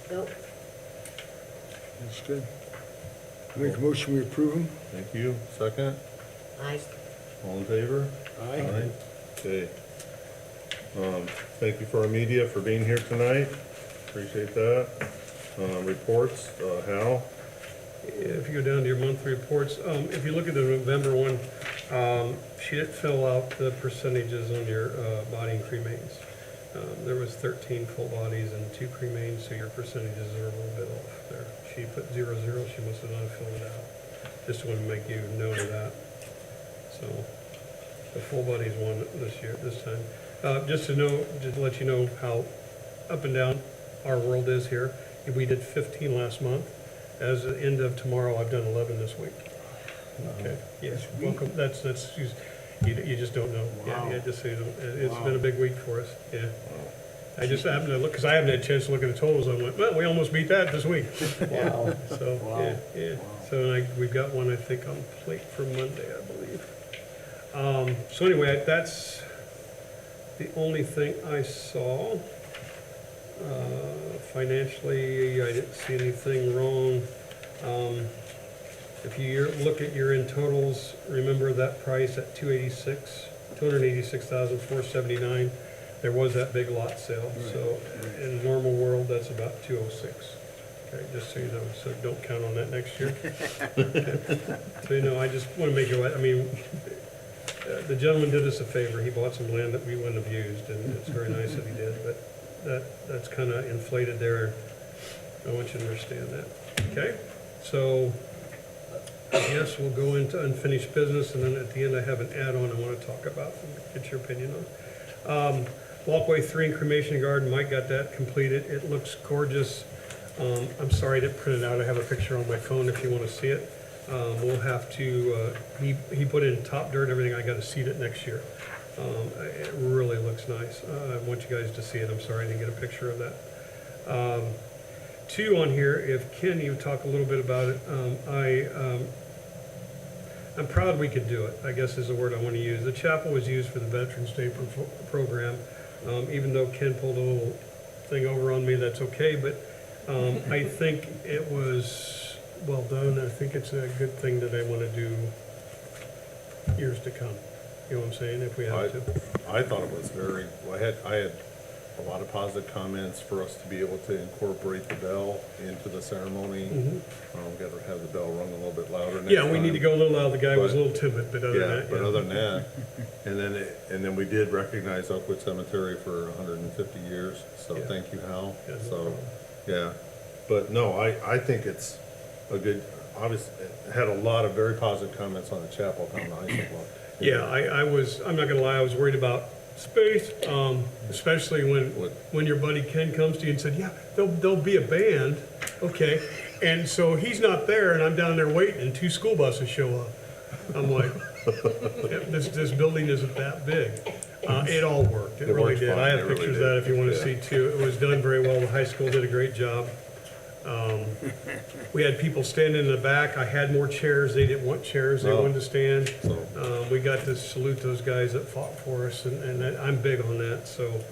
Nope. That's good. Make a motion, we approve them. Thank you. Second? Aye. All in favor? Aye. Okay. Thank you for our media for being here tonight. Appreciate that. Reports, Hal? If you go down to your monthly reports, if you look at the November one, she didn't fill out the percentages on your body and cremains. There was 13 full bodies and 2 cremains, so your percentages are a little bit off there. She put 0, 0, she must have not filled it out. Just wanted to make you note of that. So, the full bodies won this time. Just to know, just to let you know how up and down our world is here. We did 15 last month. As of the end of tomorrow, I've done 11 this week. Okay, yes, welcome, that's, you just don't know. Yeah, just so you know, it's been a big week for us, yeah. I just happened to look, because I haven't had a chance to look at the totals, I went, well, we almost beat that this week. Wow. So, Wow. yeah. So we've got one, I think, on plate for Monday, I believe. So anyway, that's the only thing I saw. Financially, I didn't see anything wrong. If you look at your in totals, remember that price at 286,479. There was that big lot sale. Right. So in a normal world, that's about 206. Okay, just so you know, so don't count on that next year. Okay. So you know, I just want to make you, I mean, the gentleman did us a favor. He bought some land that we wouldn't have used, and it's very nice that he did, but that's kind of inflated there. I want you to understand that. Okay, so I guess we'll go into unfinished business, and then at the end I have an add-on I want to talk about and get your opinion on. Walkway 3 and cremation garden, Mike got that completed. It looks gorgeous. I'm sorry I didn't print it out. I have a picture on my phone if you want to see it. We'll have to, he put in top dirt and everything. I got to seed it next year. It really looks nice. I want you guys to see it. I'm sorry I didn't get a picture of that. 2 on here, if Ken, you talk a little bit about it. I'm proud we could do it, I guess is the word I want to use. The chapel was used for the Veterans Day program. Even though Ken pulled a little thing over on me, that's okay, but I think it was well done. I think it's a good thing that I want to do years to come. You know what I'm saying, if we have to. I thought it was very, well, I had a lot of positive comments for us to be able to incorporate the bell into the ceremony. Mhm. Got to have the bell rung a little bit louder next Yeah, we time. need to go a little loud. The guy was a But- little timid, but other than Yeah, that, but yeah. other than that, and then we did recognize Oakwood Cemetery for 150 years, so Yeah. thank you, Hal. Yeah, no So, problem. yeah, but no, I think it's a good, obviously, it had a lot of very positive comments on the chapel, how nice it looked. Yeah, I'm not gonna lie, I was worried about space, especially when your buddy Ken comes to you and said, yeah, there'll be a band, okay, and so he's not there, and I'm down there waiting, and 2 school buses show up. I'm like, this building isn't that big. It all worked, it It really worked did. fine, I have it really pictures of did. that if you wanna Yeah. see too. It was done very well, the high school did a great job. We had people standing in the back. I had more chairs. They didn't want chairs. They Oh. wanted to stand. So, We got to salute those guys that fought for us, and I'm big on that. So,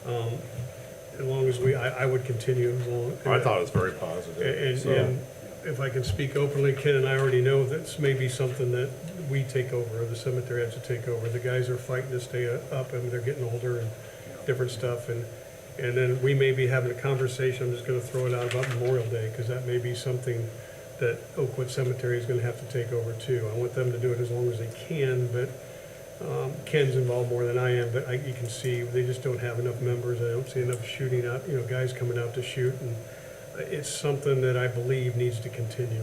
as long as I would continue as long. I thought it was very positive, so. And if I can speak openly, Ken and I already know that's maybe something that we take over, or the cemetery has to take over. The guys are fighting to stay up, and they're getting older and different stuff, and then we may be having a conversation, I'm just gonna throw it out, about Memorial Day, because that may be something that Oakwood Cemetery is gonna have to take over too. I want them to do it as long as they can, but Ken's involved more than I am, but you can see, they just don't have enough members. I don't see enough shooting out, guys coming out to shoot, and it's something that I believe needs to continue,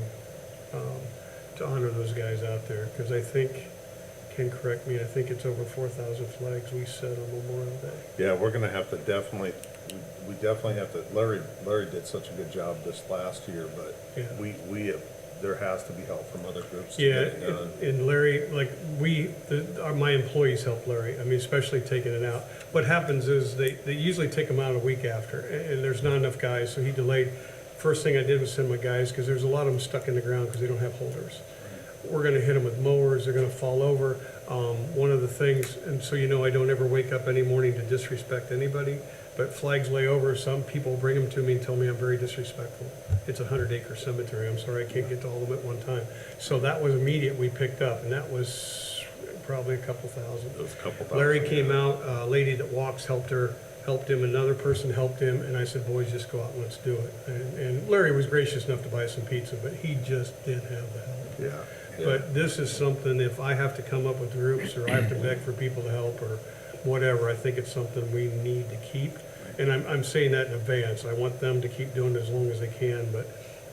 to honor those guys out there, because I think, Ken, correct me, I think it's over 4,000 flags we set on Memorial Day. Yeah, we're gonna have to definitely, we definitely have to, Larry did such a good job this last year, but Yeah. there has to be help from other groups to Yeah, get it done. and Larry, like, my employees help Larry, I mean, especially taking it out. What happens is, they usually take them out a week after, and there's not enough guys, so he delayed. First thing I did was send my guys, because there's a lot of them stuck in the ground because they don't have holders. We're gonna hit them with mowers, they're gonna fall over. One of the things, and so I don't ever wake up any morning to disrespect anybody. but flags lay over, some people bring them to me and tell me I'm very disrespectful. It's a 100-acre cemetery, I'm sorry, I can't get to all of them at one time. So that was immediate, we picked up, and that was probably a couple thousand. It was a couple thousand. Larry came out, a lady that walks helped him, another person helped him, and I said, boys, just go out and let's do it. And Larry was gracious enough to buy some pizza, but he just didn't have the help. Yeah. But this is something, if I have to come up with groups, or I have to beg for people to help, or whatever, I think it's something we need to keep. And I'm saying that in advance, I want them to keep doing it as long as they can, but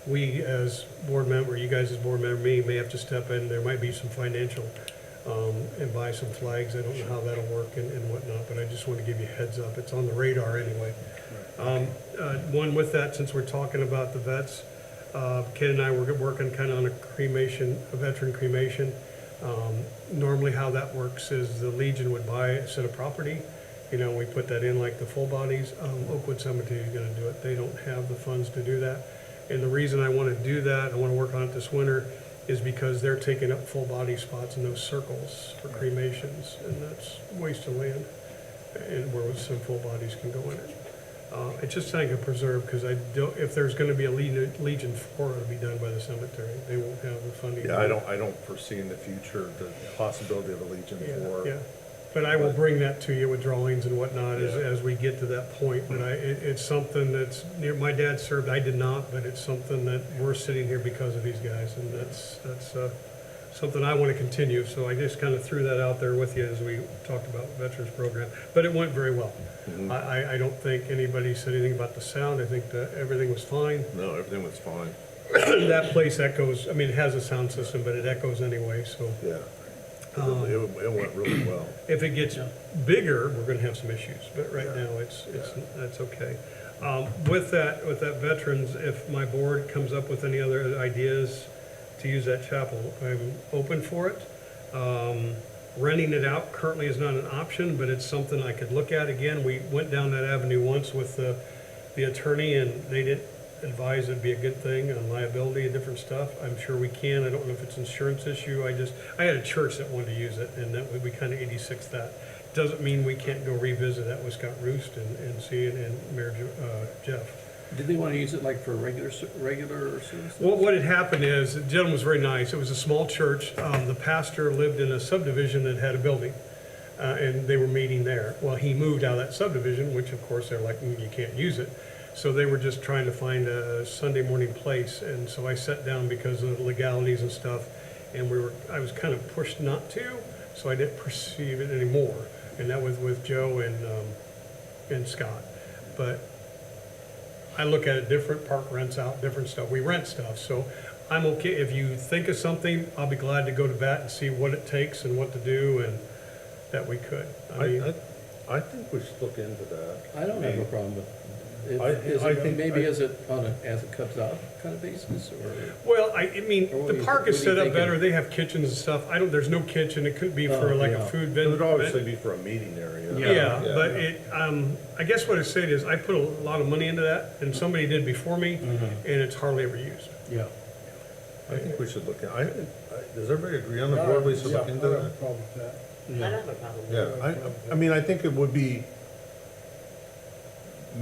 we as board member, you guys as board member, me, may have to step in, there might be some financial, and buy some flags, I don't know how that'll work and whatnot, but I just want to give you a heads up, it's on the radar anyway. One with that, since we're talking about the vets, Ken and I were working kind of on a veteran cremation. Normally how that works is the Legion would buy a set of property, we put that in like the full bodies. Oakwood Cemetery is gonna do it, they don't have the funds to do that. And the reason I wanna do that, I wanna work on it this winter, is because they're taking up full body spots in those circles for cremations, and that's waste of land, and where some full bodies can go in it. It's just something to preserve, because if there's gonna be a Legion 4, it'll be done by the cemetery, they won't have the funding. Yeah, I don't foresee in the future the possibility of a Legion Yeah, 4. yeah. But I will bring that to you with drawings and whatnot Yeah. as we get to that point. But it's something that's near, my dad served, I did not, but it's something that we're sitting here because of these guys. And that's something I want to continue. So I just kind of threw that out there with you as we talked about Veterans Program. But it went very well. I don't think anybody said anything about the sound. I think that everything was fine. No, everything was fine. That place echoes, I mean, it has a sound system, but it echoes anyway, so. Yeah. It went really well. If it gets bigger, we're gonna have some issues, but right now, that's okay. With that veterans, if my board comes up with any other ideas to use that chapel, I'm open for it. Renting it out currently is not an option, but it's something I could look at again. We went down that avenue once with the attorney, and they didn't advise it'd be a good thing on liability and different stuff. I'm sure we can. I don't know if it's an insurance issue. I had a church that wanted to use it, and that we kind of 86 that. Doesn't mean we can't go revisit that with Scott Roost and see it, and Mayor Jeff. Did they want to use it like for regular service? Well, what had happened is, the gentleman was very nice. It was a small church. The pastor lived in a subdivision that had a building, and they were meeting there. Well, he moved out of that subdivision, which of course they're like, you can't use it. So they were just trying to find a Sunday morning place, and so I sat down because of the legalities and stuff, and I was kind of pushed not to, so I didn't perceive it anymore. And that was with Joe and Scott. But I look at it different, park rents out, different stuff. We rent stuff, so I'm okay. If you think of something, I'll be glad to go to bat and see what it takes and what to do, and that we could. I think we should look into that. I don't have a problem with it. Is it on a as it comes out kind of basis, or? Well, I mean, Or what the do you- park is what do you set up thinking? better, they have kitchens and stuff, there's no kitchen, it could be for Oh, like yeah. a food It vendor. would obviously be for a meeting area. Yeah, but I guess what I said is, I put a lot of money into that, and somebody did before me, and it's hardly ever used. Yeah. I think we should look at, does everybody agree on the board we should look into I don't have a that? problem with that. I don't have a problem with it. Yeah, I mean, I think it would be,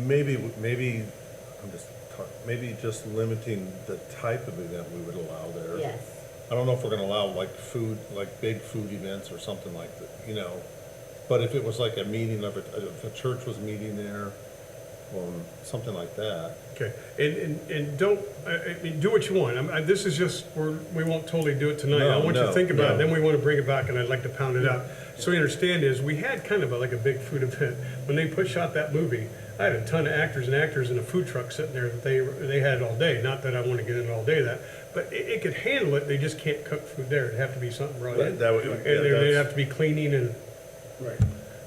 maybe, maybe just limiting the type of event we would allow there. Yes. I don't know if we're gonna allow like food, like big food events or something like that, but if it was like a meeting of if a church was meeting there, or something like that. Okay, and don't, I mean, do what you want. This is just, we won't totally do it tonight. I want you to No, think about it, no. then we want to bring it back, and I'd like to pound it out. So you understand is, we had kind of like a big food event. When they shot that movie, I had a ton of actors and a food truck sitting there that they had all day. Not that I want to get into all day that, but it could handle it, they just can't cook food there. It'd have to be something brought in. That would- And yeah, they'd that's- have to be cleaning and, Right.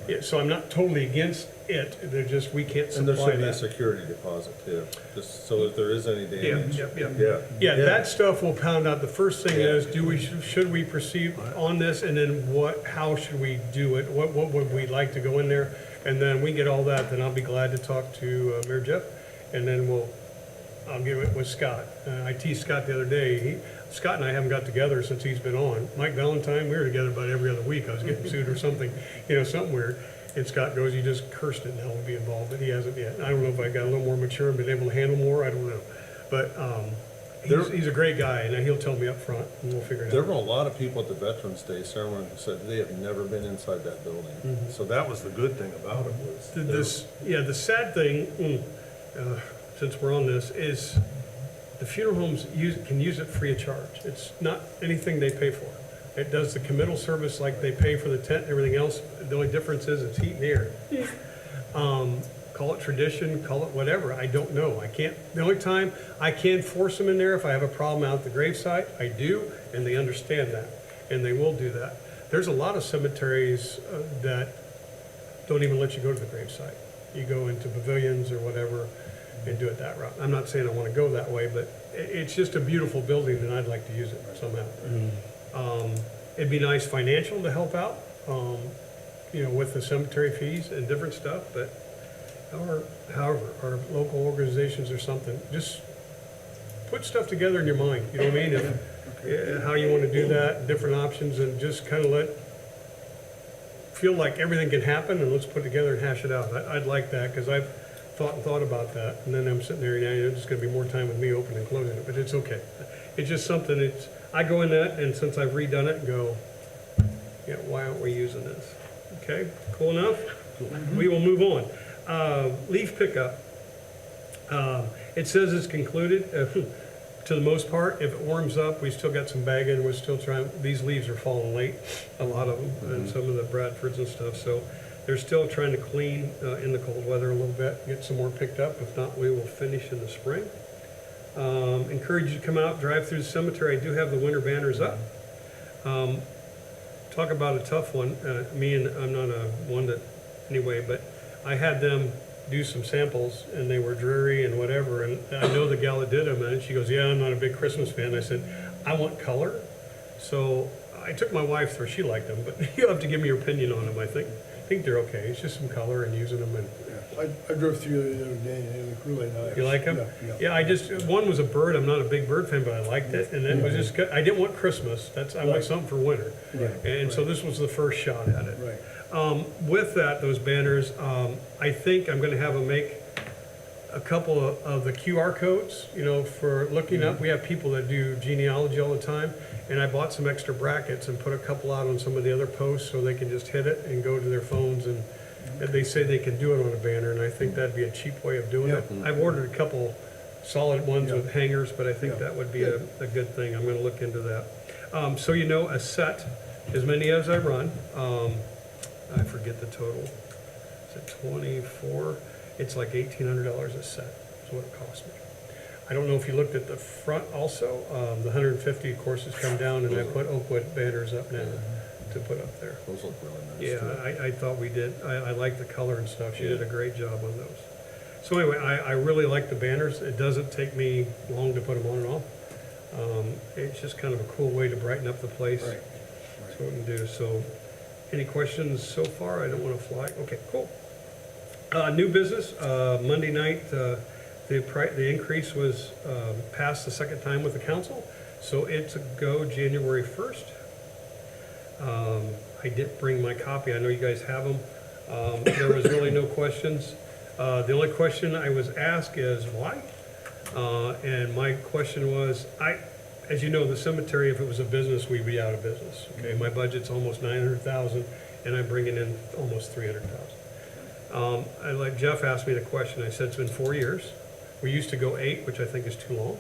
yeah, so I'm not totally against it, they're just, we can't And there supply should be a that. security deposit too, just so if there is any damage. Yep. Yeah. Yeah, that stuff we'll pound out. The first thing Yeah. is, should we proceed on this, and then how should we do it? What would we like to go in there? And then we get all that, then I'll be glad to talk to Mayor Jeff, and then I'll get it with Scott. I teased Scott the other day, Scott and I haven't got together since he's been on. Mike Valentine, we were together about every other week. I was getting sued or something, something weird. And Scott goes, you just cursed it, now we'll be involved, but he hasn't yet. I don't know if I got a little more mature and been able to handle more, I don't know. But he's a great guy, and he'll tell me up front, and we'll figure it There out. were a lot of people at the Veterans Day ceremony who said they have never been inside that building. So that was the good thing about it was. The sad thing, since we're on this, is the funeral homes can use it free of charge. It's not anything they pay for. It does the committal service like they pay for the tent and everything else. The only difference is it's heat and air. Call it tradition, call it whatever, I don't know. The only time I can force them in there if I have a problem out at the gravesite, I do, and they understand that, and they will do that. There's a lot of cemeteries that don't even let you go to the gravesite. You go into pavilions or whatever and do it that route. I'm not saying I want to go that way, but it's just a beautiful building, and I'd like to use it somehow. It'd be nice financial to help out, with the cemetery fees and different stuff, but however, our local organizations or something, just put stuff together in your mind, you know what I mean? How you want to do that, different options, and just kind of feel like everything can happen, and let's put it together and hash it out. I'd like that, because I've thought about that, and then I'm sitting there, it's just going to be more time with me opening and closing it, but it's okay. It's just something, I go in that, and since I've redone it, and go, why aren't we using this? Okay, cool enough? We will move on. Leaf pickup. It says it's concluded, to the most part. If it warms up, we still got some bagging, we're still trying, these leaves are falling late, a lot of them, and some of the Bradfords and stuff, so they're still trying to clean in the cold weather a little bit, get some more picked up. If not, we will finish in the spring. Encourage you to come out, drive through the cemetery. I do have the winter banners up. Talk about a tough one. I'm not one that, anyway, but I had them do some samples, and they were dreary and whatever, and I know the gal that did them, and she goes, yeah, I'm not a big Christmas fan. I said, I want color. So I took my wife through, she liked them, but you'll have to give me your opinion on them. I think they're okay. It's just some color and using them, and I drove through the other day, and they look really nice. you like them? Yeah. One was a bird. I'm not a big bird fan, but I liked it, and it was just good. I didn't want Christmas. I want something for winter. Right. And so this was the first shot at it. Right. With that, those banners, I think I'm gonna have them make a couple of the QR codes, for looking up. We have people that do genealogy all the time, and I bought some extra brackets and put a couple out on some of the other posts so they can just hit it and go to their phones, and they say they can do it on a banner, and I think that'd be a cheap way of doing it. I've ordered a couple solid ones with hangers, but I think that would be a good thing. I'm gonna look into that. So a set, as many as I run, I forget the total. Is it 24? It's like $1,800 a set, is what it cost me. I don't know if you looked at the front also. The 150, of course, has come down, and I put Oakwood banners up now to put up there. Those look really nice. Yeah, I thought we did. I like the color and stuff. She did a great job on those. So anyway, I really like the banners. It doesn't take me long to put them on and off. It's just kind of a cool way to brighten up the place. Right. That's what we can do. So, any questions so far? I don't want to fly. Okay, cool. New business, Monday night, the increase was passed the second time with the council, so it's a go January 1st. I did bring my copy. I know you guys have them. There was really no questions. The only question I was asked is why? And my question was, as you know, the cemetery, if it was a business, we'd be out of business. Okay, my budget's almost 900,000, and I'm bringing in almost 300,000. I let Jeff ask me the question. I said it's been 4 years. We used to go 8, which I think is too long.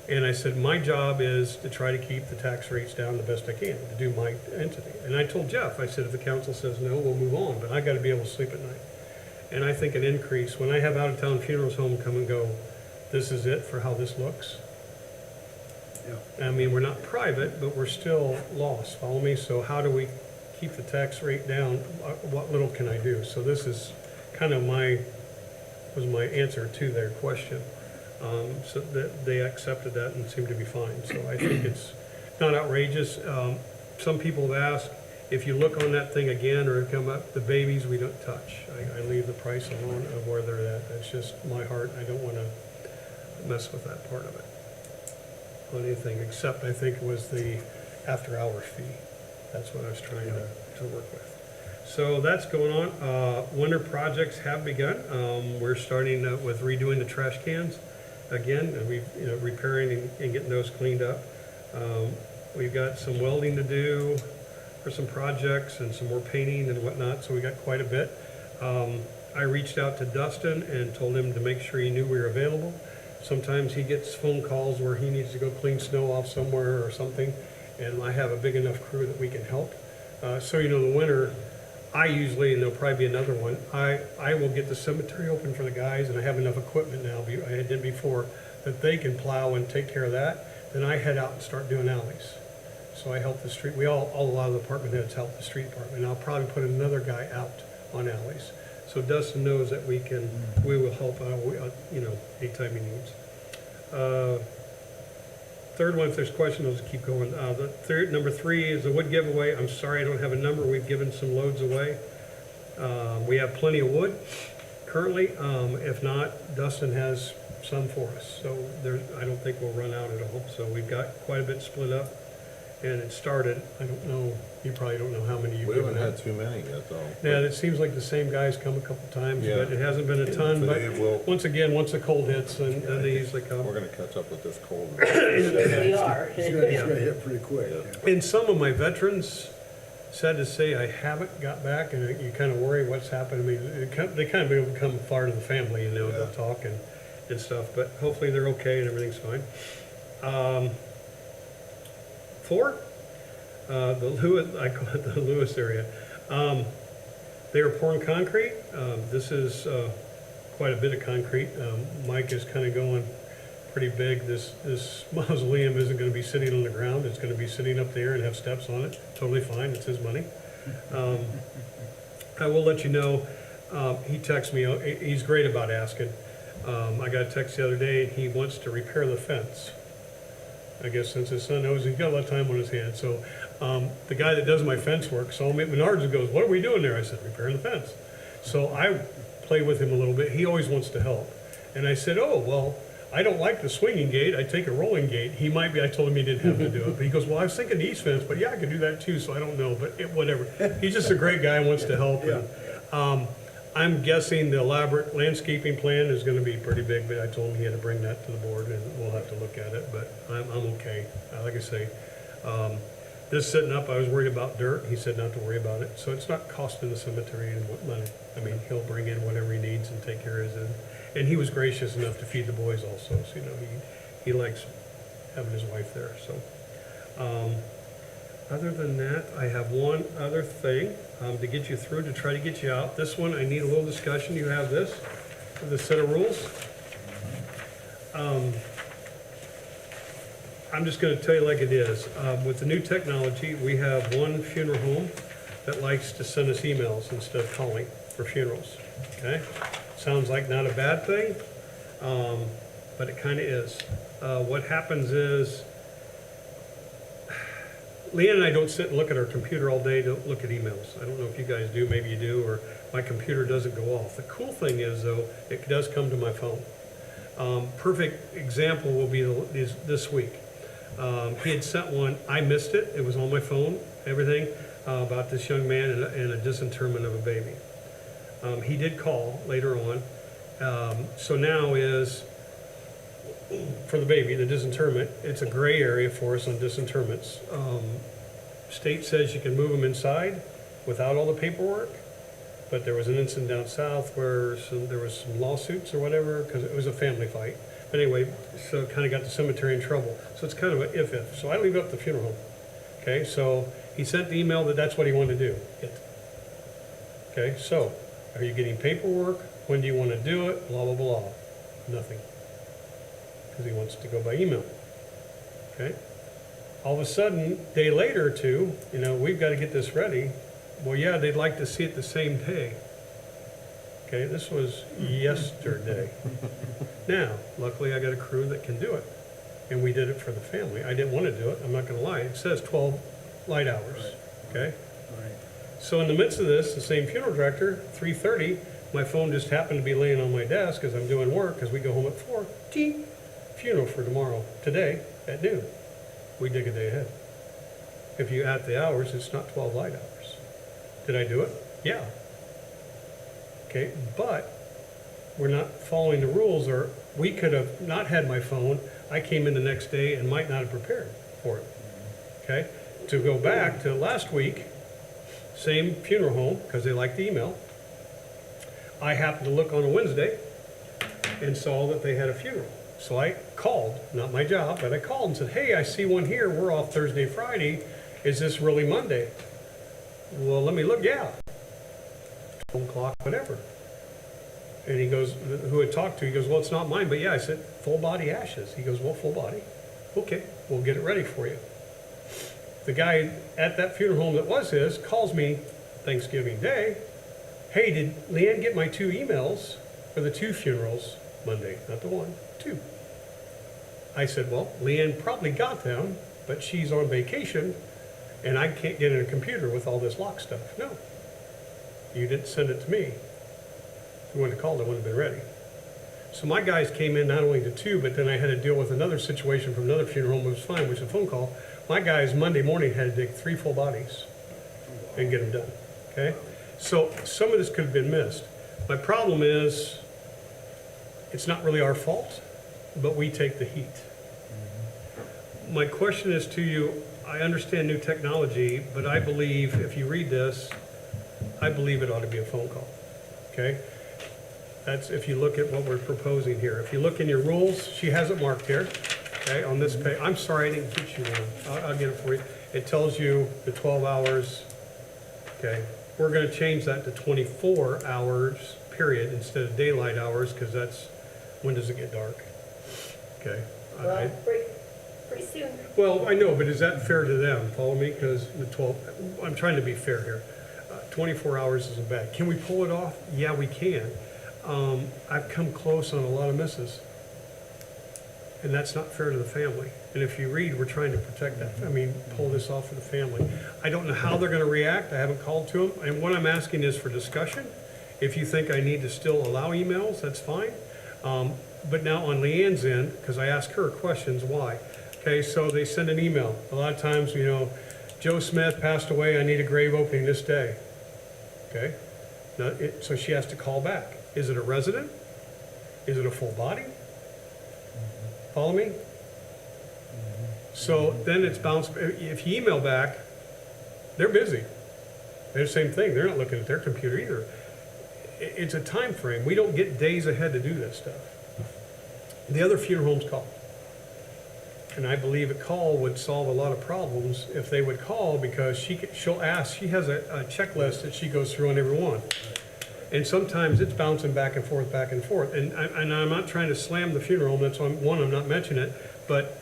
And I said my job is to try to keep the tax rates down the best I can, to do my entity. And I told Jeff, I said if the council says no, we'll move on, but I got to be able to sleep at night. And I think an increase, when I have out-of-town funerals home come and go, this is it for how this looks. Yeah. I mean, we're not private, but we're still lost, follow me? So how do we keep the tax rate down? What little can I do? So this is kind of was my answer to their question. So that they accepted that and seemed to be fine. So I think it's not outrageous. Some people have asked, if you look on that thing again or come up, the babies we don't touch. I leave the price alone of where they're at. That's just my heart. I don't want to mess with that part of it on anything, except I think it was the after-hours fee. That's what I was trying to work with. So that's going on. Winter projects have begun. We're starting with redoing the trash cans again, and repairing and getting those cleaned up. We've got some welding to do for some projects and some more painting and whatnot, so we got quite a bit. I reached out to Dustin and told him to make sure he knew we were available. Sometimes he gets phone calls where he needs to go clean snow off somewhere or something, and I have a big enough crew that we can help. So the winter, I usually, and there'll probably be another one, I will get the cemetery open for the guys, and I have enough equipment now, I did before, that they can plow and take care of that. Then I head out and start doing alleys. So I help the street, a lot of the department heads help the street department, and I'll probably put another guy out on alleys. So Dustin knows that we will help out, anytime he needs. Third one, if there's questions, I'll keep going. Number 3 is the wood giveaway. I'm sorry I don't have a number. We've given some loads away. We have plenty of wood currently. If not, Dustin has some for us. So I don't think we'll run out at all. So we've got quite a bit split up, and it started. I don't know. You probably don't know how many you've We given haven't out. had too many yet, though. Yeah, it seems like the same guys come a couple times, Yeah. but it hasn't been a ton. But It will- once the cold hits, then they usually We're come. gonna catch up with this cold. We are. It's gonna hit pretty quick. Yeah. And some of my veterans, sad to say, I haven't got back, and you kind of worry what's happened. I mean, they kind of become a part of the family, they'll talk and stuff, but hopefully they're okay and everything's fine. 4, I call it the Lewis area. They are pouring concrete. This is quite a bit of concrete. Mike is kind of going pretty big. This mausoleum isn't going to be sitting on the ground. It's going to be sitting up there and have steps on it. Totally fine. It's his money. I will let you know, he texts me. He's great about asking. I got a text the other day. He wants to repair the fence. I guess since his son knows he's got a lot of time on his hands. So the guy that does my fence work saw me at Menards and goes, "What are we doing there?" I said, "Repairing the fence." So I play with him a little bit. He always wants to help. And I said, "Oh, well, I don't like the swinging gate. I take a rolling gate." I told him he didn't have to do it. But he goes, "Well, I was thinking the east fence, but yeah, I could do that too, so I don't know." But whatever. He's just a great guy and wants to help. And, I'm guessing the elaborate landscaping plan is gonna be pretty big, but I told him he had to bring that to the board and we'll have to look at it, but I'm okay. Like I say, this sitting up, I was worried about dirt. He said not to worry about it. So it's not costing the cemetery and what money. I mean, he'll bring in whatever he needs and take care of his end. And he was gracious enough to feed the boys also, so, he likes having his wife there, so. Other than that, I have one other thing to get you through, to try to get you out. This one, I need a little discussion. You have this, the set of rules. I'm just going to tell you like it is. With the new technology, we have one funeral home that likes to send us emails instead of calling for funerals, okay? Sounds like not a bad thing, but it kind of is. What happens is, Leanne and I don't sit and look at our computer all day to look at emails. I don't know if you guys do, maybe you do, or my computer doesn't go off. The cool thing is, though, it does come to my phone. Perfect example will be this week. He had sent one, I missed it, it was on my phone, everything, about this young man and a disinterment of a baby. He did call later on. So now is, for the baby, the disinterment, it's a gray area for us on disinterments. State says you can move them inside without all the paperwork, but there was an incident down south where there was some lawsuits or whatever, because it was a family fight. But anyway, so it kind of got the cemetery in trouble. So it's kind of an if-if. So I leave it up to the funeral home. Okay, so he sent the email that that's what he wanted to do. Okay, so are you getting paperwork? When do you want to do it? Blah, blah, blah. Nothing. Because he wants to go by email. Okay? All of a sudden, a day later or two, we've got to get this ready. Well, yeah, they'd like to see it the same day. Okay, this was yesterday. Now, luckily I got a crew that can do it. And we did it for the family. I didn't want to do it, I'm not going to lie. It says 12 light hours. Okay? So in the midst of this, the same funeral director, 3:30, my phone just happened to be laying on my desk as I'm doing work, because we go home at 4. Ting! Funeral for tomorrow, today, at noon. We dig a day ahead. If you add the hours, it's not 12 light hours. Did I do it? Yeah. Okay, but we're not following the rules, or we could have not had my phone. I came in the next day and might not have prepared for it. Okay? To go back to last week, same funeral home, because they liked the email. I happened to look on a Wednesday and saw that they had a funeral. So I called, not my job, but I called and said, hey, I see one here. We're off Thursday, Friday. Is this really Monday? Well, let me look. Yeah. 12 o'clock, whatever. And he goes, who had talked to, he goes, well, it's not mine, but yeah, I said, full body ashes. He goes, well, full body. Okay, we'll get it ready for you. The guy at that funeral home that was his calls me Thanksgiving Day. Hey, did Leanne get my 2 emails for the 2 funerals Monday? Not the 1, 2. I said, well, Leanne probably got them, but she's on vacation, and I can't get in a computer with all this lock stuff. No, you didn't send it to me. If you wouldn't have called, I wouldn't have been ready. So my guys came in not only to 2, but then I had to deal with another situation from another funeral home, which was fine, which was a phone call. My guys Monday morning had to dig 3 full bodies and get them done, okay? So some of this could have been missed. My problem is, it's not really our fault, but we take the heat. My question is to you, I understand new technology, but I believe, if you read this, I believe it ought to be a phone call, okay? That's if you look at what we're proposing here. If you look in your rules, she has it marked here, okay, on this page. I'm sorry I didn't get you one. I'll get it for you. It tells you the 12 hours, okay? We're gonna change that to 24 hours, period, instead of daylight hours, because that's, when does it get dark? Okay? Well, pretty soon. Well, I know, but is that fair to them? Follow me? Because the 12, I'm trying to be fair here. 24 hours isn't bad. Can we pull it off? Yeah, we can. I've come close on a lot of misses. And that's not fair to the family. And if you read, we're trying to protect that, pull this off for the family. I don't know how they're gonna react. I haven't called to them. And what I'm asking is for discussion. If you think I need to still allow emails, that's fine. But now on Leanne's end, because I asked her questions, why? Okay, so they send an email. A lot of times, Joe Smith passed away, I need a grave opening this day. Okay? Now, so she has to call back. Is it a resident? Is it a full body? Follow me? So then it's bounced, if you email back, they're busy. They're the same thing, they're not looking at their computer either. It's a time frame. We don't get days ahead to do this stuff. The other funeral homes call. And I believe a call would solve a lot of problems if they would call, because she'll ask, she has a checklist that she goes through on every one. And sometimes it's bouncing back and forth, back and forth. And I'm not trying to slam the funeral home, that's one, I'm not mentioning it, but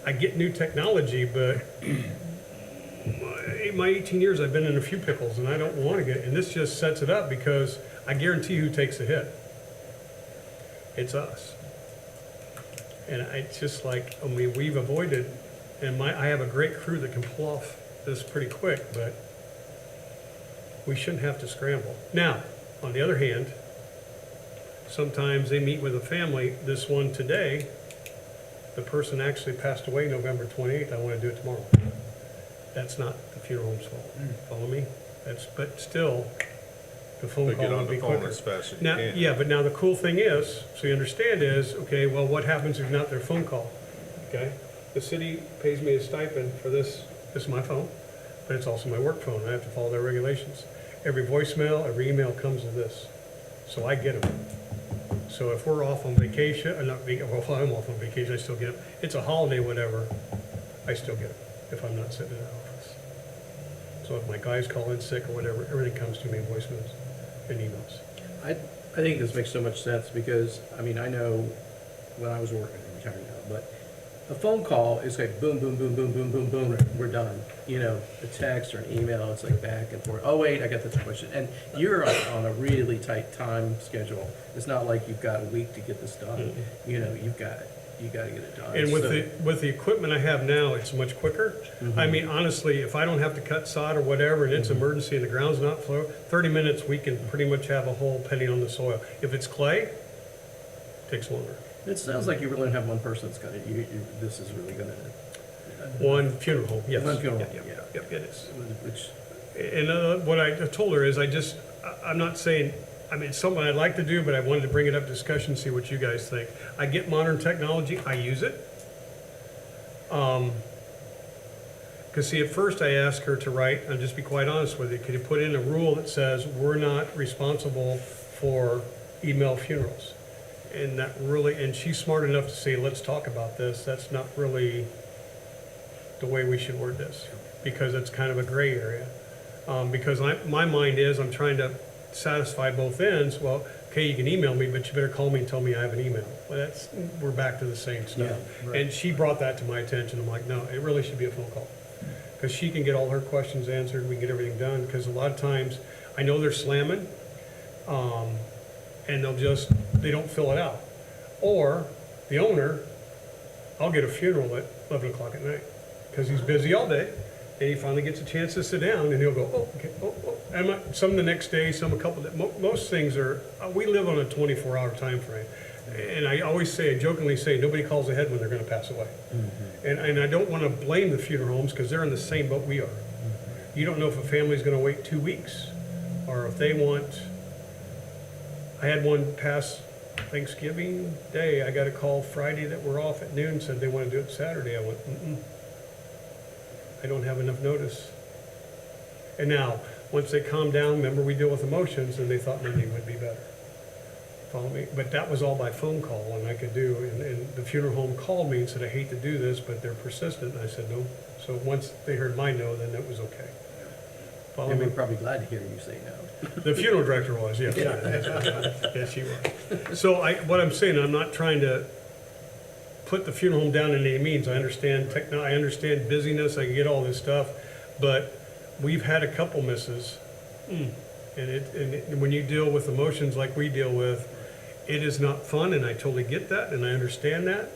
I get new technology, but in my 18 years, I've been in a few pickles, and I don't want to get, and this just sets it up, because I guarantee who takes the hit. It's us. And it's just like, we've avoided, and I have a great crew that can pull off this pretty quick, but we shouldn't have to scramble. Now, on the other hand, sometimes they meet with a family. This one today, the person actually passed away November 28th. I want to do it tomorrow. That's not the funeral home's fault. Follow me? But still, the phone They call get on would be the phone quicker. as fast as you Now, can. yeah, but now the cool thing is, so you understand is, okay, well, what happens if not their phone call? Okay? The city pays me a stipend for this. This is my phone, but it's also my work phone. I have to follow their regulations. Every voicemail, every email comes with this. So I get them. So if we're off on vacation, if I'm off on vacation, I still get them. It's a holiday, whatever, I still get them if I'm not sitting in the office. So if my guys call in sick or whatever, everything comes to me in voicemails and emails. I think this makes so much sense because, I know when I was working, I'm retired now, but a phone call is like boom, boom, boom, boom, boom, boom, boom, we're done. A text or an email, it's like back and forth. Oh, wait, I got this question. And you're on a really tight time schedule. It's not like you've got a week to get this done. You've got it. You got to get it done. And with the equipment I have now, it's much quicker. Mhm. Honestly, if I don't have to cut sod or whatever, and it's emergency and the ground's not flow, 30 minutes, we can pretty much have a hole penny on the soil. If it's clay, it takes longer. It sounds like you really have one person that's got it. This is really going to... One funeral home, yes. One funeral, Yep, it is. Which And what I told her is I'm not saying, I mean, it's something I'd like to do, but I wanted to bring it up discussion, see what you guys think. I get modern technology, I use it. Because see, at first I asked her to write, and just be quite honest with you, could you put in a rule that says we're not responsible for email funerals? And that really, and she's smart enough to say, let's talk about this. That's not really the way we should word this, because it's kind of a gray area. Because my mind is, I'm trying to satisfy both ends. Well, okay, you can email me, but you better call me and tell me I have an email. Well, we're back to the same stuff. Yeah, right. And she brought that to my attention. I'm like, no, it really should be a phone call. Because she can get all her questions answered, we can get everything done. Because a lot of times, I know they're slamming, and they don't fill it out. Or the owner, I'll get a funeral at 11 o'clock at night, because he's busy all day, and he finally gets a chance to sit down, and he'll go, oh, okay, oh. And some the next day, some a couple, most things are, we live on a 24-hour time frame. And I always say, I jokingly say, nobody calls ahead when they're gonna pass away. And I don't wanna blame the funeral homes, because they're in the same boat we are. You don't know if a family's gonna wait 2 weeks, or if they want, I had one pass Thanksgiving Day, I got a call Friday that we're off at noon, said they wanna do it Saturday. I went, I don't have enough notice. And now, once they calm down, remember we deal with emotions, and they thought Monday would be better. Follow me? But that was all by phone call, and I could do, and the funeral home called me and said, I hate to do this, but they're persistent, and I said, no. So once they heard my no, then it was okay. Follow And me? we're probably glad to hear you say no. The funeral director was, yes. Yes, she was. So what I'm saying, I'm not trying to put the funeral home down in any means. I understand I understand busyness, I get all this stuff, but we've had a couple misses. And when you deal with emotions like we deal with, it is not fun, and I totally get that, and I understand that.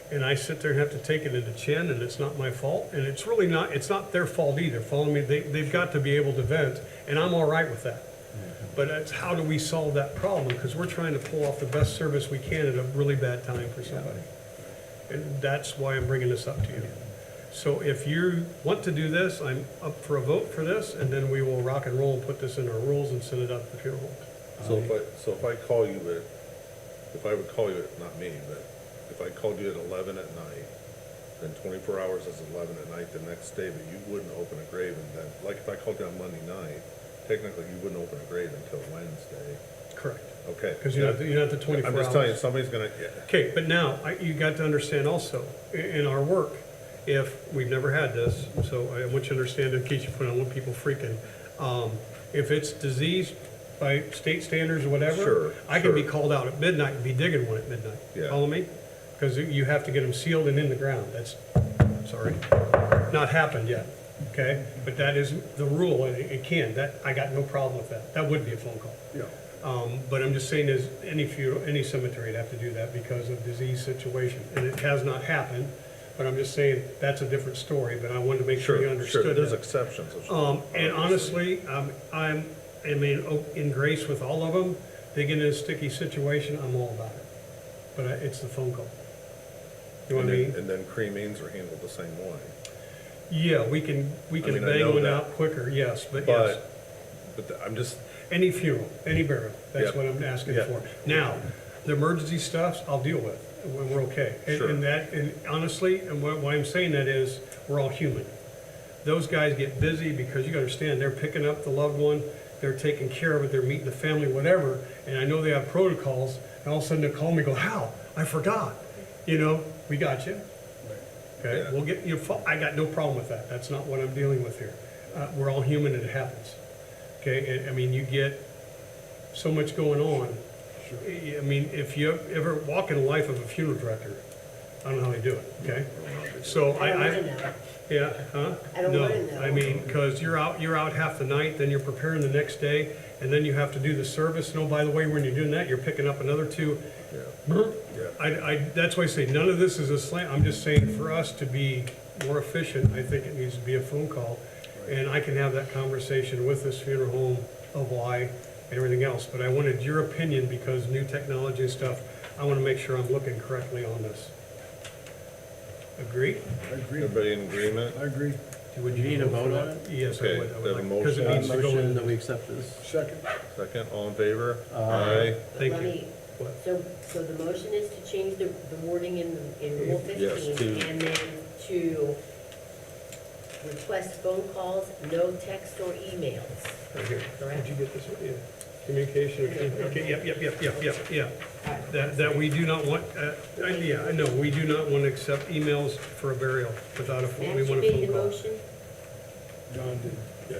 And I sit there and have to take it in the chin, and it's not my fault. And it's really not, it's not their fault either. Follow me? They've got to be able to vent, and I'm all right with that. But it's how do we solve that problem? Because we're trying to pull off the best service we can at a really bad time for somebody. And that's why I'm bringing this up to you. So if you want to do this, I'm up for a vote for this, and then we will rock and roll and put this in our rules and send it out to the funeral home. So if I call you if I would call you not me, but if I called you at 11 at night, then 24 hours is 11 at night the next day, but you wouldn't open a grave, and then, like if I called you on Monday night, technically you wouldn't open a grave until Wednesday. Correct. Okay. Because you're not the 24 hours. I'm just telling you, somebody's gonna, Okay, but now, you got to understand also, in our work, if, we've never had this, so I want you to understand in case you put on when people freaking, if it's diseased by state standards or whatever, Sure, I can be sure. called out at midnight and be digging one at midnight. Yeah. Follow me? Because you have to get them sealed and in the ground. That's, sorry, not happened yet, okay? But that is the rule, and it can. I got no problem with that. That would be a phone call. Yeah. But I'm just saying is any cemetery would have to do that because of disease situation. And it has not happened, but I'm just saying that's a different story, but I wanted to make sure you sure, understood there's that. exceptions. And honestly, I mean, in grace with all of them, they get in a sticky situation, I'm all about it. But it's the phone call. You know what I mean? And then cremings are handled the same way. Yeah, we can mean, I bang know one that. out quicker, yes, but yes. But I'm just, Any funeral, any burial, that's Yep. what I'm asking Yep. for. Now, the emergency stuffs, I'll deal with, when we're okay. Sure. And honestly, and why I'm saying that is, we're all human. Those guys get busy because you gotta understand, they're picking up the loved one, they're taking care of it, they're meeting the family, whatever, and I know they have protocols, and all of a sudden they call me and go, Hal, I forgot. You know, we got you. Okay, Yeah. we'll get you, I got no problem with that, that's not what I'm dealing with here. We're all human and it happens. Okay, and I mean, you get so much going on. I mean, if you ever walk in the life of a funeral director, I don't know how they do it, okay? So I don't wanna know. yeah, huh? I don't wanna know. No, I mean, because you're out half the night, then you're preparing the next day, and then you have to do the service. And oh, by the way, when you're doing that, you're picking up another two. yeah. That's why I say none of this is a slant. I'm just saying for us to be more efficient, I think it needs to be a phone call. And I can have that conversation with this funeral home of why and everything else. But I wanted your opinion because new technology and stuff, I want to make sure I'm looking correctly on this. Agree? I agree. Everybody in agreement? I agree. Would You need a vote for on that? it? Yes, I Okay, would. I we would have a like, because it motion. needs to go Motion in. that we accept this. Second? Second, all in favor? Aye. Thank Let you. me- What? So the motion is to change the wording in Rule Yes, 15, to- and then to request phone calls, no text or emails. Right here. Correct. Did you get this one? Yeah. Communication, okay, yep. All right. That we do not want, yeah, I know, we do not want to accept emails for a burial without a phone, we Matt, you want a made phone the call. motion? John did. Yeah,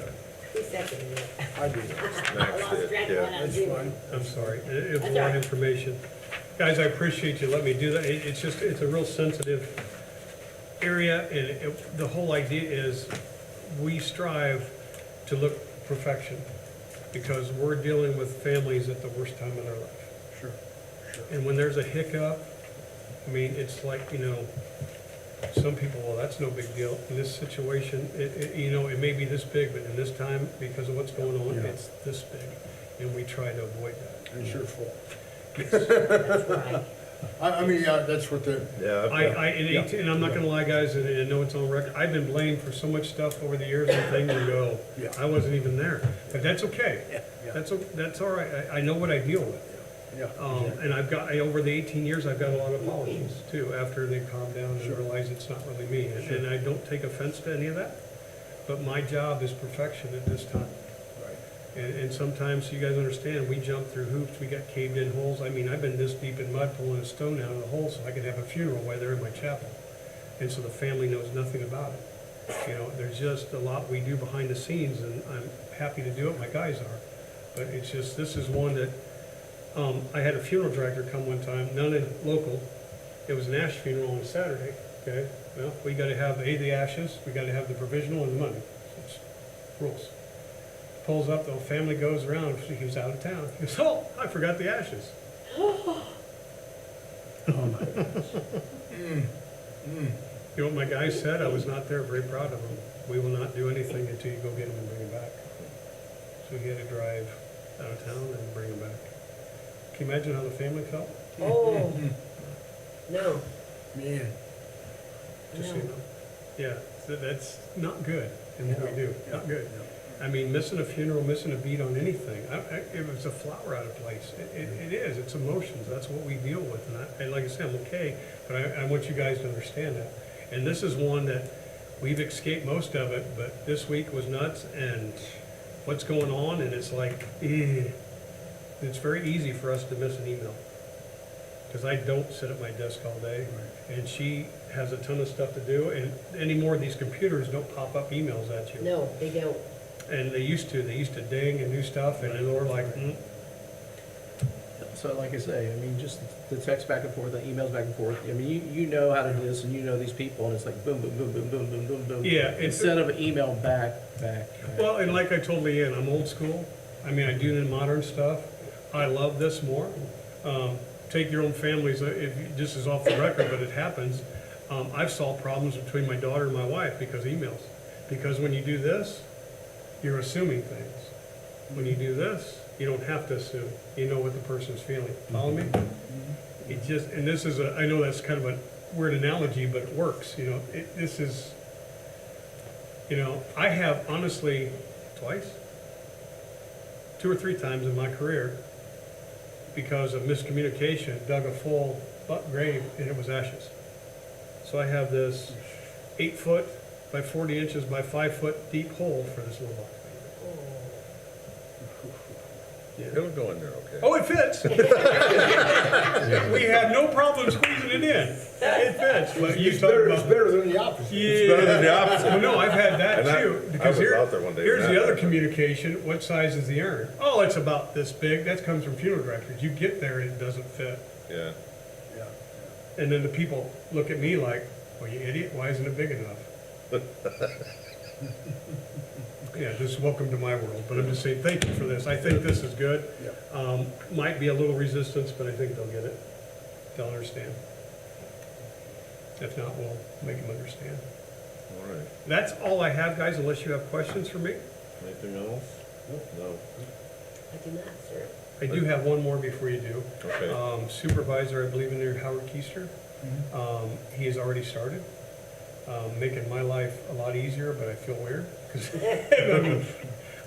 Who seconded it? I did. I Max lost did, track of yeah. what I was That's doing. fine. I'm sorry, it's That's a all lot right. of information. Guys, I appreciate you letting me do that, it's just, it's a real sensitive area, and the whole idea is, we strive to look perfection, because we're dealing with families at the worst time in their life. Sure, sure. And when there's a hiccup, I mean, it's like, some people, well, that's no big deal. In this situation, it may be this big, but in this time, because of what's going on, Yeah. it's this big. And we try to avoid that. It's your fault. That's right. I mean, yeah, that's what the, yeah. And I'm not gonna lie, guys, and I know it's on record, I've been blamed for so much stuff over the years and things, and go, Yeah. I wasn't even there. But that's okay. yeah. That's all right. I know what I deal with. yeah. And over the 18 years, I've got a lot of apologies too, after they calm down and Sure. realize it's not really me. And I don't take offense to any of that, but my job is perfection at this time. Right. And sometimes, you guys understand, we jump through hoops, we got caved in holes. I mean, I've been this deep in mud pulling a stone out of the hole so I could have a funeral while they're in my chapel. And so the family knows nothing about it. There's just a lot we do behind the scenes, and I'm happy to do it, my guys are. But it's just, this is one that, I had a funeral director come one time, none in local. It was an ash funeral on a Saturday, okay? Well, we gotta have, the ashes, we gotta have the provisional and the money. It's rules. Pulls up, the whole family goes around, he was out of town. He goes, oh, I forgot the ashes. You know what my guy said? I was not there, very proud of him. We will not do anything until you go get him and bring him back. So he had to drive out of town and bring him back. Can you imagine how the family felt? Oh, no, Man, Just so no. you know. Yeah, so that's not good in what we do, not good. I mean, missing a funeral, missing a beat on anything, it was a flower out of place. It is, it's emotions, that's what we deal with. And like I said, I'm okay, but I want you guys to understand that. And this is one that we've escaped most of it, but this week was nuts, and what's going on, and it's like, it's very easy for us to miss an email. Because I don't sit at my desk all day, and she has a ton of stuff to do, and anymore, these computers don't pop up emails at you. No, they don't. And they used to ding and do stuff, and then we're like, So like I say, I mean, just the text back and forth, the emails back and forth. I mean, you know how to do this, and you know these people, and it's like boom, boom, boom, boom, boom, boom, boom, boom. Yeah, it's- Instead of an email back. well, and like I told Leanne, I'm old school. I mean, I do the modern stuff. I love this more. Take your own families, this is off the record, but it happens. I've solved problems between my daughter and my wife because emails. Because when you do this, you're assuming things. When you do this, you don't have to assume. You know what the person's feeling. Follow me? It just, and this is I know that's kind of a weird analogy, but it works. This is, I have honestly twice, 2 or 3 times in my career, because of miscommunication, dug a full grave and it was ashes. So I have this 8 foot by 40 inches by 5 foot deep hole for this little box. It'll go in there, okay? Oh, it fits. We have no problem squeezing it in. It fits, but you it's talk better, it's about. better than the opposite. Yeah. better than the opposite. Well, no, I've had that And too. I Because was out there one day here's and the that other happened. communication, what size is the urn? Oh, it's about this big, that comes from funeral directors. You get there and it doesn't fit. Yeah. Yeah. And then the people look at me like, well, you idiot, why isn't it big enough? Yeah, just welcome to my world, but I'm just saying, thank you for this. I think this is good. Might be a little resistance, but I think they'll get it. They'll understand. If not, we'll make them understand. All right. That's all I have, guys, unless you have questions for me. Anything else? No. I do not, sir. I do have one more before you do. Okay. Supervisor, I believe in there, Howard Keister. He has already started. making my life a lot easier, but I feel weird. 'Cause,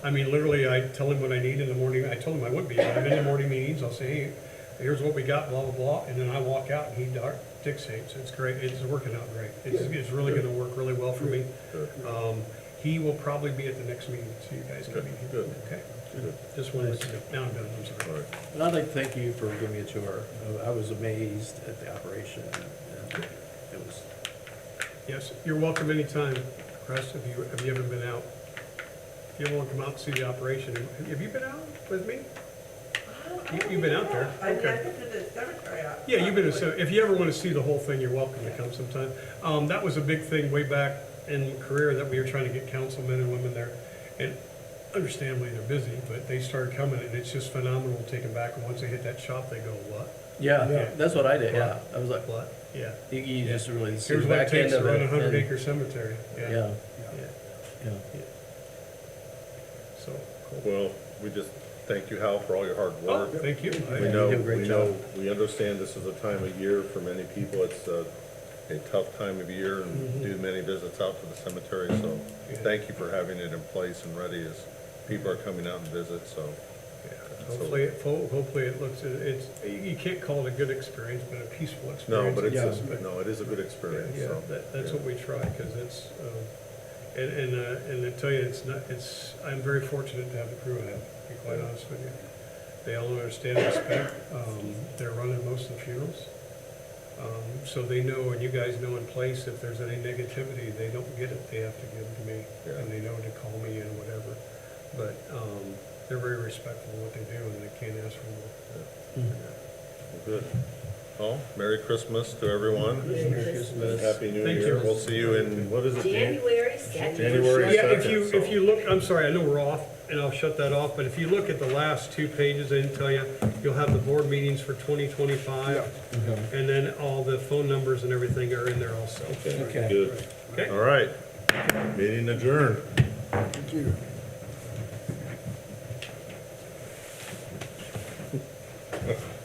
I mean, literally, I tell him what I need in the morning. I told him I would be. When I'm in the morning meetings, I'll say, hey, here's what we got, blah, blah, blah, and then I walk out and he dictates. It's great. It's working out great. It's really gonna work really well for me. Good. He will probably be at the next meeting, so you guys can Good, meet him. good. Okay, Good. just wanted to, now I'm done, I'm All sorry. right. And I'd like to thank you for giving me a tour. I was amazed at the operation. And it was, Yes, you're welcome anytime, Chris, if you haven't been out. If you ever want to come out and see the operation, have you been out with me? You've been out there? I mean, Okay. I've been to the cemetery. Yeah, you've been, so if you ever want to see the whole thing, you're welcome to come sometime. That was a big thing way back in career that we were trying to get councilmen and women there. And understandably, they're busy, but they started coming and it's just phenomenal to take them back. And once they hit that shop, they go, what? yeah, Yeah. that's what I did, yeah. I was like, What? Yeah. you just really see Here's the what it back end takes to of run a it. 100-acre cemetery. Yeah, Yeah. yeah. So, cool. Well, we just thank you, Hal, for all your hard Oh, work. thank you. We you know, do a great we job. know, we understand this is a time of year for many people. It's a tough time of year and do many visits out to the cemetery. So Yeah. thank you for having it in place and ready as people are coming out and visit, so. Hopefully it looks, you can't call it a good experience, but a peaceful No, experience. but it's, Yeah. no, it is a good experience, Yeah, so. that's yeah. what we try, because it's, and I tell you, I'm very fortunate to have the crew I have, to be quite honest with you. They all understand and respect, they're running most of the funerals. So they know, and you guys know in place, if there's any negativity, they don't get it, they have to give it to me. Yeah. And they know to call me and whatever. But, they're very respectful of what they do, and they can't ask for more. Good. Well, Merry Christmas to everyone. Merry Christmas. Happy New Thank Year. you. We'll see you in, what is it, January 2nd. January Yeah, if 2nd, you, so- if you look, I'm sorry, I know we're off, and I'll shut that off, but if you look at the last 2 pages, I didn't tell you, you'll have the board meetings for 2025, and then all the phone numbers and everything are in there also. Okay. Good. Okay. All right. Meeting adjourned. Thank you.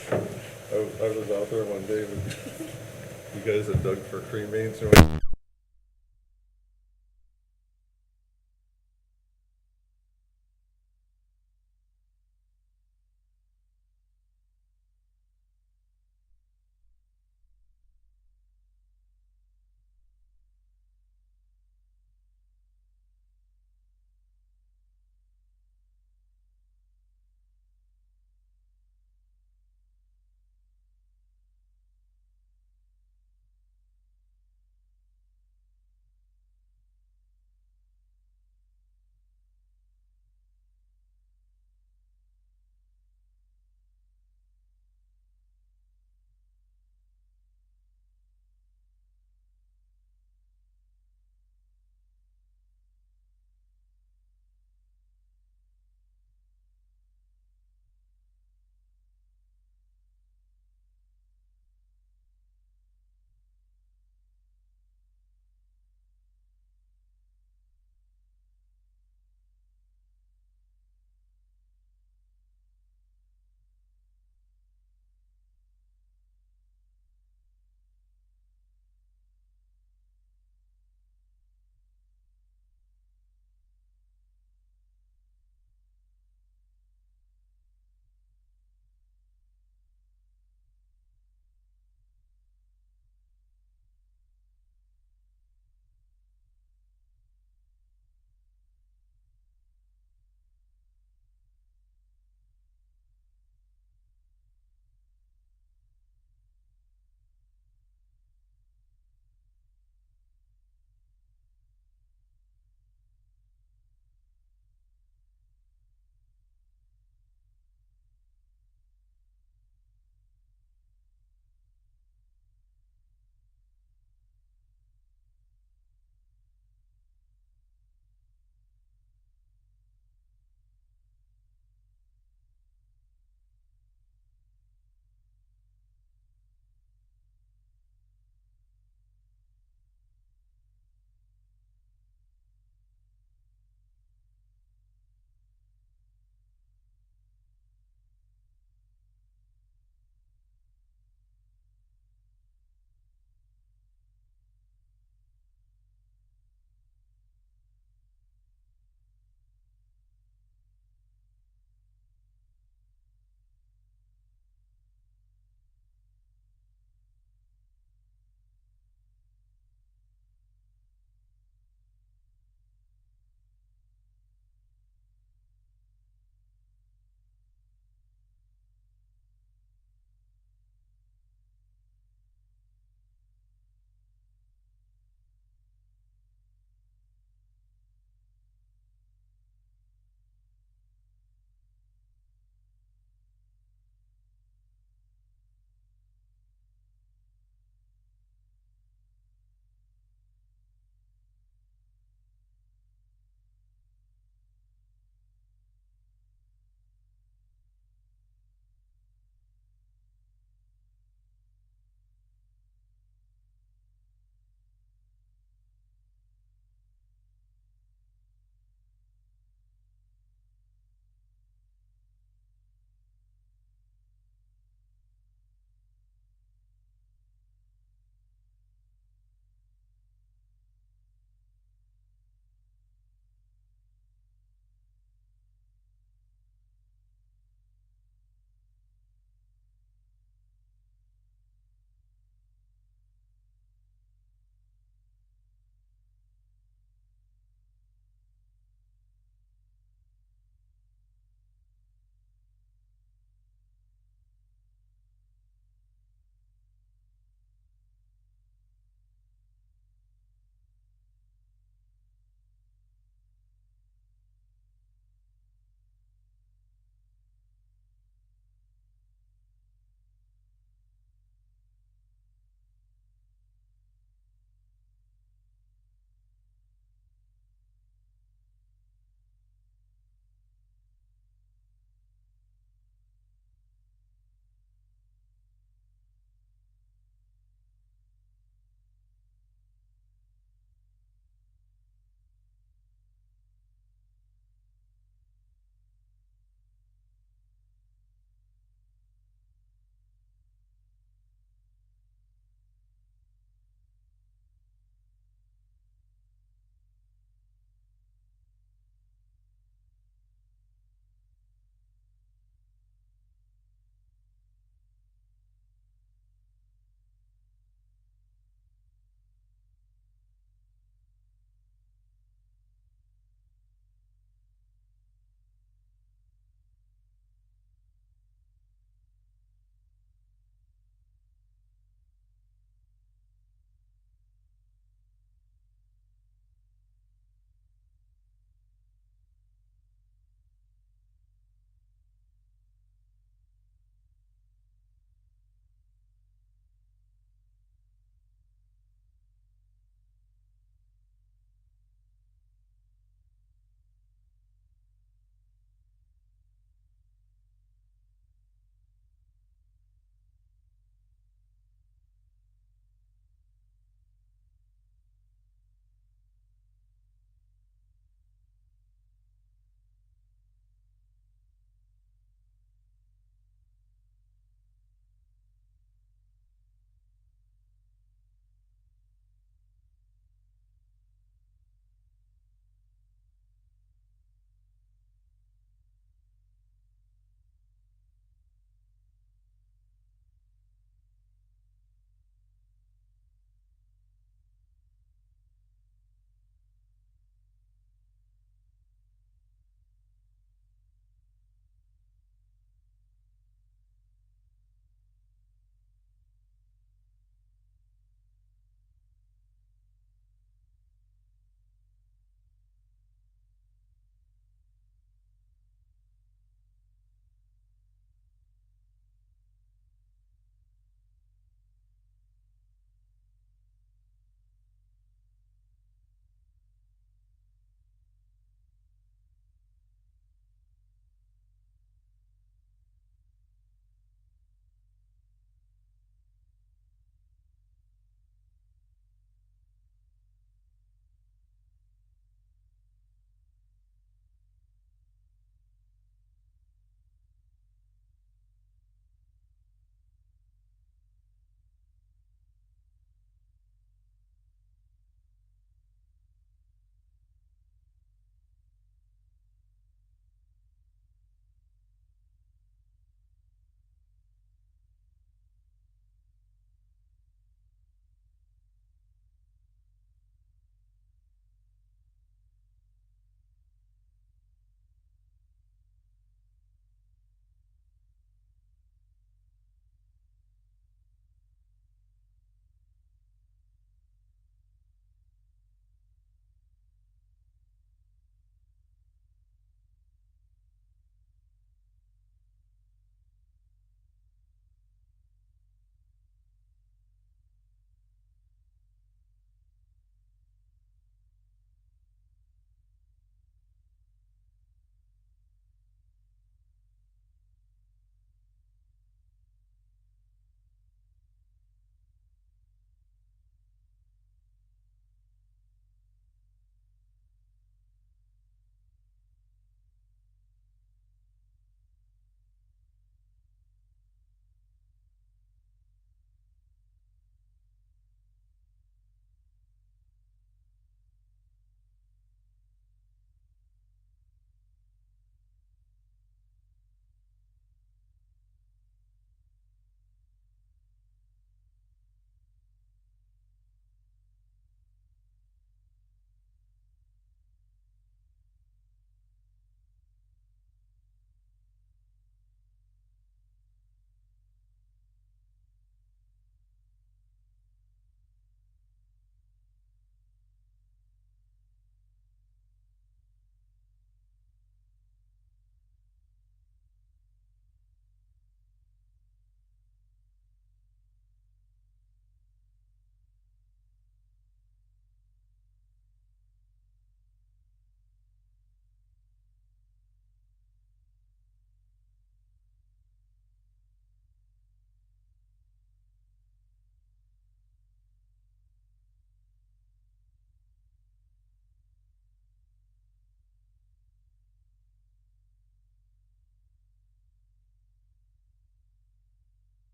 I was out there one day with you guys that dug for cremains, and